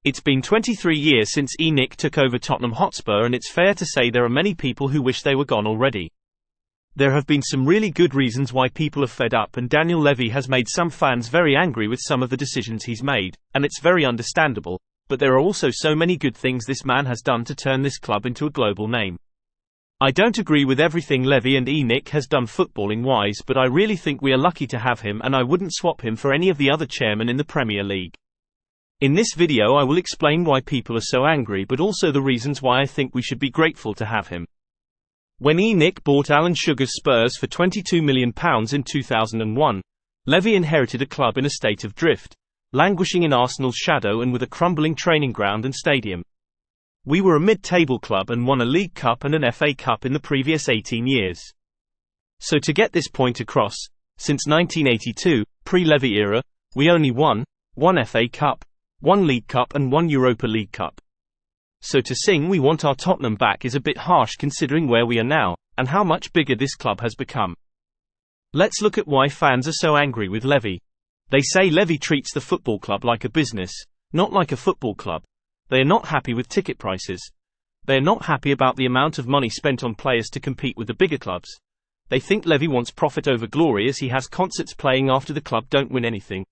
It's been 23 years since ENIC took over Tottenham Hotspur, and it's fair to say there are many people who wish they were gone already. There have been some really good reasons why people are fed up, and Daniel Levy has made some fans very angry with some of the decisions he's made, and it's very understandable, but there are also so many good things this man has done to turn this club into a global name. I don't agree with everything Levy and ENIC has done footballing-wise, but I really think we are lucky to have him, and I wouldn't swap him for any of the other chairmen in the Premier League. In this video I will explain why people are so angry, but also the reasons why I think we should be grateful to have him. When ENIC bought Alan Sugar's Spurs for £22 million in 2001, Levy inherited a club in a state of drift, languishing in Arsenal's shadow and with a crumbling training ground and stadium. We were a mid-table club and won a League Cup and an FA Cup in the previous 18 years. So to get this point across, since 1982, pre-Levy era, we only won one FA Cup, one League Cup and one Europa League Cup. So to sing "We want our Tottenham back" is a bit harsh considering where we are now, and how much bigger this club has become. Let's look at why fans are so angry with Levy. They say Levy treats the football club like a business, not like a football club. They are not happy with ticket prices. They are not happy about the amount of money spent on players to compete with the bigger clubs. They think Levy wants profit over glory, as he has concerts playing after the club don't win anything.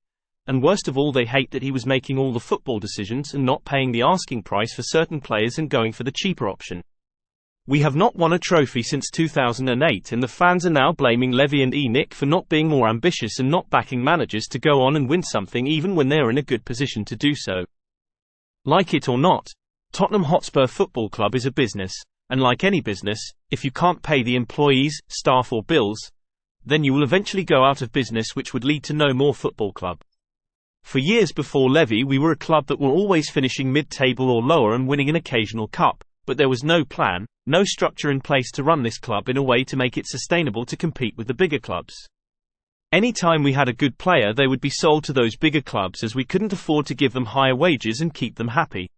And worst of all, they hate that he was making all the football decisions and not paying the asking price for certain players and going for the cheaper option. We have not won a trophy since 2008, and the fans are now blaming Levy and ENIC for not being more ambitious and not backing managers to go on and win something even when they are in a good position to do so. Like it or not, Tottenham Hotspur Football Club is a business, and like any business, if you can't pay the employees, staff or bills, then you will eventually go out of business, which would lead to no more football club. For years before Levy, we were a club that were always finishing mid-table or lower and winning an occasional cup, but there was no plan, no structure in place to run this club in a way to make it sustainable to compete with the bigger clubs. Any time we had a good player, they would be sold to those bigger clubs, as we couldn't afford to give them higher wages and keep them happy.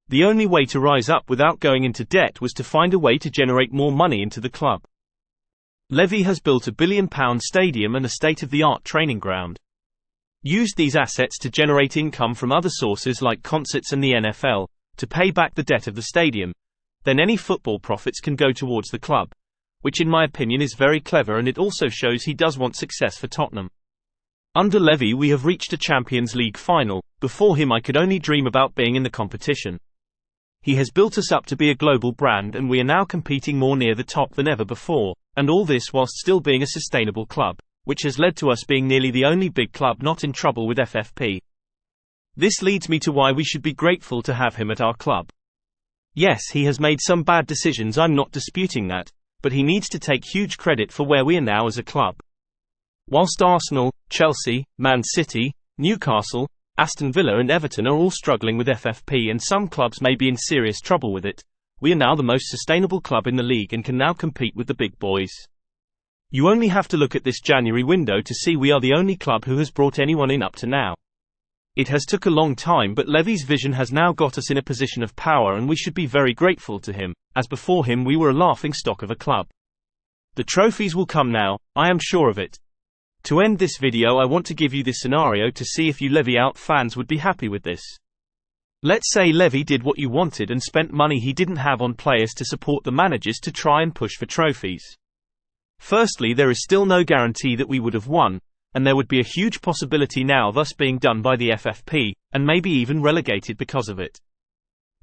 The only way to rise up without going into debt was to find a way to generate more money into the club. Levy has built a £1 billion stadium and a state-of-the-art training ground. Used these assets to generate income from other sources like concerts and the NFL, to pay back the debt of the stadium. Then any football profits can go towards the club, which in my opinion is very clever, and it also shows he does want success for Tottenham. Under Levy we have reached a Champions League final. Before him I could only dream about being in the competition. He has built us up to be a global brand, and we are now competing more near the top than ever before, and all this whilst still being a sustainable club, which has led to us being nearly the only big club not in trouble with FFP. This leads me to why we should be grateful to have him at our club. Yes, he has made some bad decisions, I'm not disputing that, but he needs to take huge credit for where we are now as a club. Whilst Arsenal, Chelsea, Man City, Newcastle, Aston Villa and Everton are all struggling with FFP, and some clubs may be in serious trouble with it, we are now the most sustainable club in the league and can now compete with the big boys. You only have to look at this January window to see we are the only club who has brought anyone in up to now. It has took a long time, but Levy's vision has now got us in a position of power, and we should be very grateful to him, as before him we were a laughing stock of a club. The trophies will come now, I am sure of it. To end this video, I want to give you this scenario to see if you Levy out fans would be happy with this. Let's say Levy did what you wanted and spent money he didn't have on players to support the managers to try and push for trophies. Firstly, there is still no guarantee that we would have won, and there would be a huge possibility now of us being done by the FFP, and maybe even relegated because of it.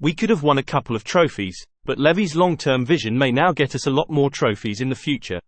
We could have won a couple of trophies, but Levy's long-term vision may now get us a lot more trophies in the future.